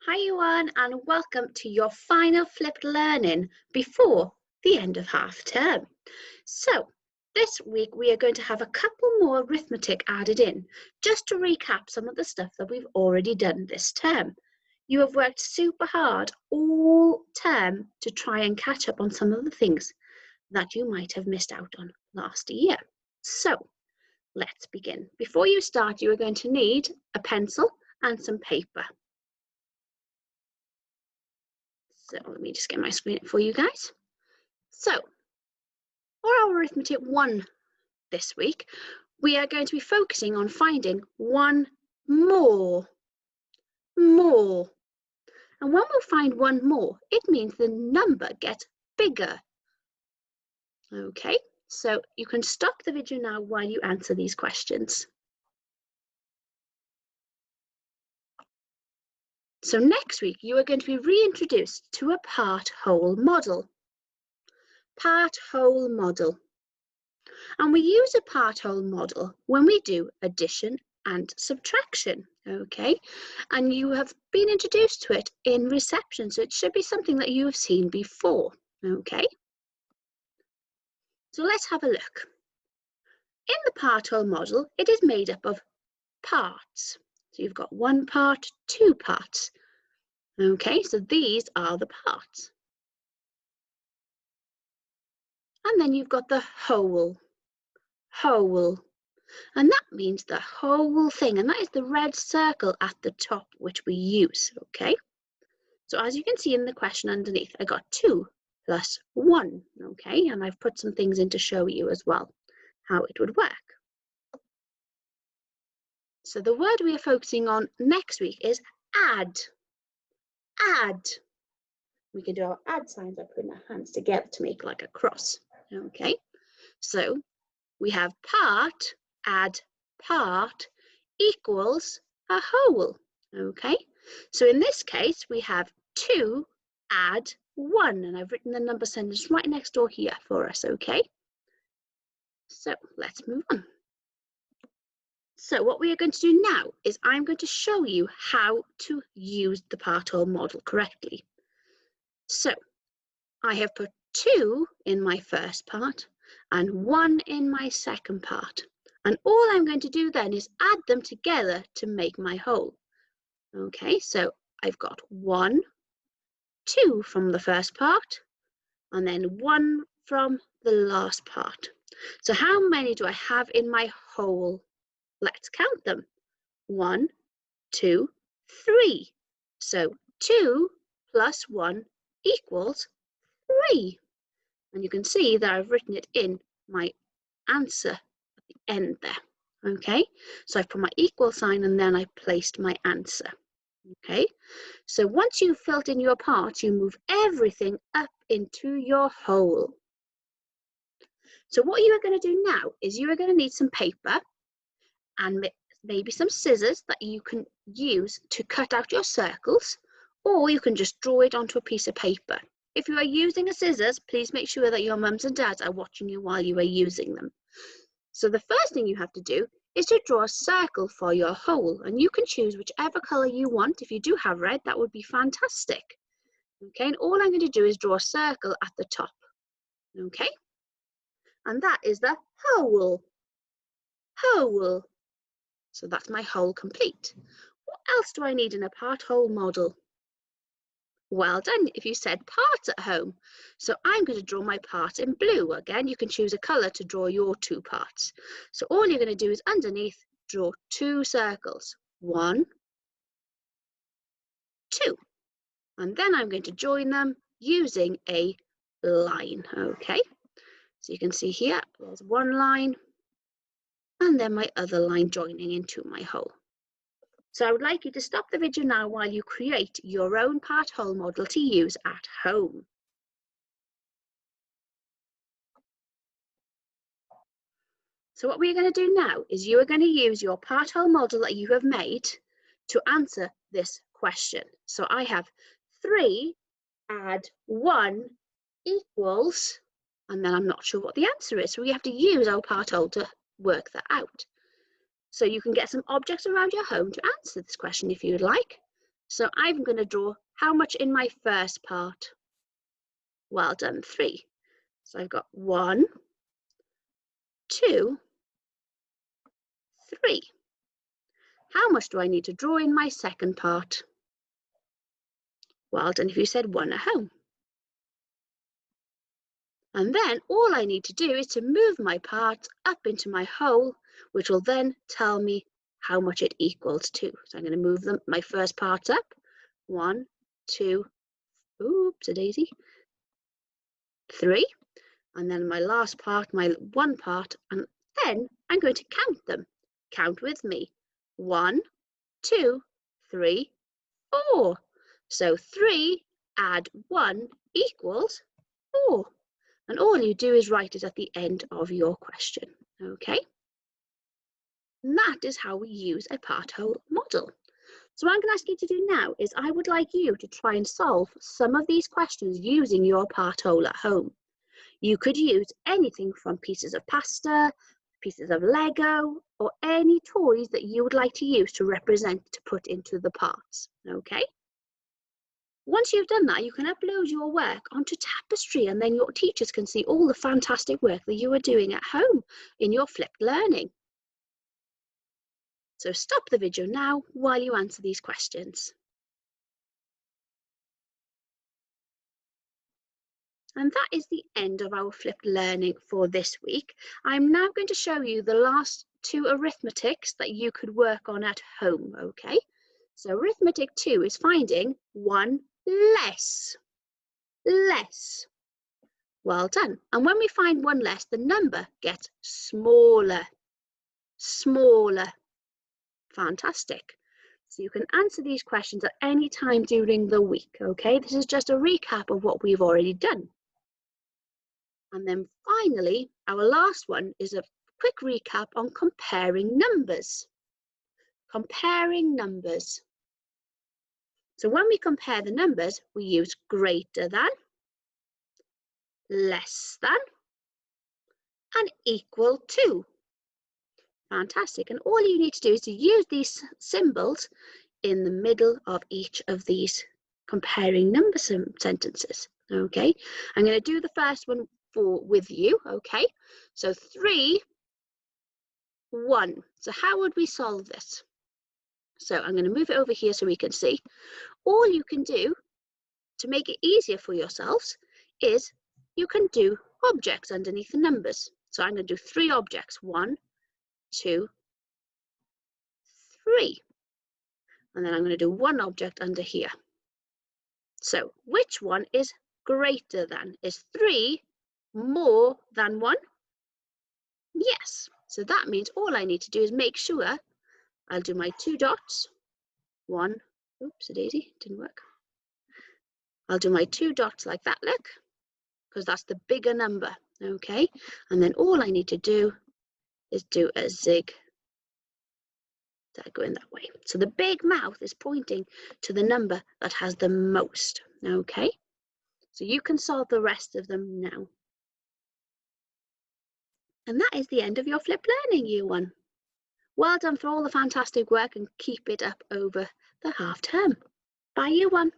Hi everyone and welcome to your final flipped learning before the end of half term. So this week we are going to have a couple more arithmetic added in just to recap some of the stuff that we've already done this term. You have worked super hard all term to try and catch up on some of the things that you might have missed out on last year. So let's begin. Before you start, you are going to need a pencil and some paper. So let me just get my screen up for you guys. So for our arithmetic 1 this week, we are going to be focusing on finding one more. And when we find one more, it means the number gets bigger. Okay, so you can stop the video now while you answer these questions. So next week, you are going to be reintroduced to a part-whole model. Part-whole model. And we use a part-whole model when we do addition and subtraction, okay? And you have been introduced to it in reception, so it should be something that you have seen before, okay? So let's have a look. In the part-whole model, it is made up of parts. So you've got one part, two parts. Okay, so these are the parts. And then you've got the whole. And that means the whole thing, and that is the red circle at the top which we use, okay? So as you can see in the question underneath, I got 2 plus 1, okay? And I've put some things in to show you as well how it would work. So the word we are focusing on next week is add. Add. We can do our add signs by putting our hands together to make like a cross, okay? So we have part, add part equals a whole, okay? So in this case, we have 2 add 1, and I've written the number sentence right next door here for us, okay? So let's move on. So what we are going to do now is I'm going to show you how to use the part-whole model correctly. So I have put 2 in my first part and 1 in my second part. And all I'm going to do then is add them together to make my whole. Okay, so I've got 1, 2 from the first part, and then 1 from the last part. So how many do I have in my whole? Let's count them. 1, 2, 3. So 2 plus 1 equals 3. And you can see that I've written it in my answer at the end there. Okay, so I've put my equal sign and then I placed my answer. Okay, so once you've filled in your parts, you move everything up into your whole. So what you are going to do now is you are going to need some paper and maybe some scissors that you can use to cut out your circles, or you can just draw it onto a piece of paper. If you are using a scissors, please make sure that your mums and dads are watching you while you are using them. So the first thing you have to do is to draw a circle for your whole, and you can choose whichever colour you want. If you do have red, that would be fantastic. Okay, and all I'm going to do is draw a circle at the top. Okay, and that is the whole. Whole. So that's my whole complete. What else do I need in a part-whole model? Well done if you said parts at home. So I'm going to draw my part in blue. Again, you can choose a colour to draw your 2 parts. So all you're going to do is underneath draw 2 circles. 1, 2. And then I'm going to join them using a line. Okay, so you can see here there's one line and then my other line joining into my whole. So I would like you to stop the video now while you create your own part-whole model to use at home. So what we're going to do now is you are going to use your part-whole model that you have made to answer this question. So I have 3 add 1 equals, and then I'm not sure what the answer is. So we have to use our part-whole to work that out. So you can get some objects around your home to answer this question if you'd like. So I'm going to draw how much in my first part? Well done, 3. So I've got 1, 2, 3. How much do I need to draw in my second part? Well done if you said 1 at home. And then all I need to do is to move my part up into my hole, which will then tell me how much it equals to. So I'm going to move my first part up. 1, 2, oops, a daisy, 3. And then my last part, my one part, and then I'm going to count them. Count with me. 1, 2, 3, 4. So 3 add 1 equals 4. And all you do is write it at the end of your question, okay? And that is how we use a PartWhole model. So what I'm going to ask you to do now is I would like you to try and solve some of these questions using your PartWhole at home. You could use anything from pieces of pasta, pieces of Lego, or any toys that you would like to use to represent, to put into the parts, okay? Once you've done that, you can upload your work onto Tapestry, and then your teachers can see all the fantastic work that you are doing at home in your flipped learning. So stop the video now while you answer these questions. And that is the end of our flipped learning for this week. I'm now going to show you the last 2 arithmetics that you could work on at home, okay? So arithmetic 2 is finding 1 less. Less. Well done. And when we find 1 less, the number gets smaller. Smaller. Fantastic. So you can answer these questions at any time during the week, okay? This is just a recap of what we've already done. And then finally, our last one is a quick recap on comparing numbers. Comparing numbers. So when we compare the numbers, we use greater than, less than, and equal to. Fantastic. And all you need to do is to use these symbols in the middle of each of these comparing number sentences. Okay, I'm going to do the first one with you. Okay, so 3, 1. So how would we solve this? So I'm going to move it over here so we can see. All you can do to make it easier for yourselves is you can do objects underneath the numbers. So I'm going to do 3 objects. 1, 2, 3. And then I'm going to do 1 object under here. So which one is greater than? Is 3 more than 1? Yes. So that means all I need to do is make sure I'll do my 2 dots. 1, oops, a daisy, didn't work. I'll do my 2 dots like that, look, because that's the bigger number, okay? And then all I need to do is do a zig. Going that way. So the big mouth is pointing to the number that has the most, okay? So you can solve the rest of them now. And that is the end of your flipped learning, year 1. Well done for all the fantastic work, and keep it up over the half term. Bye, year 1.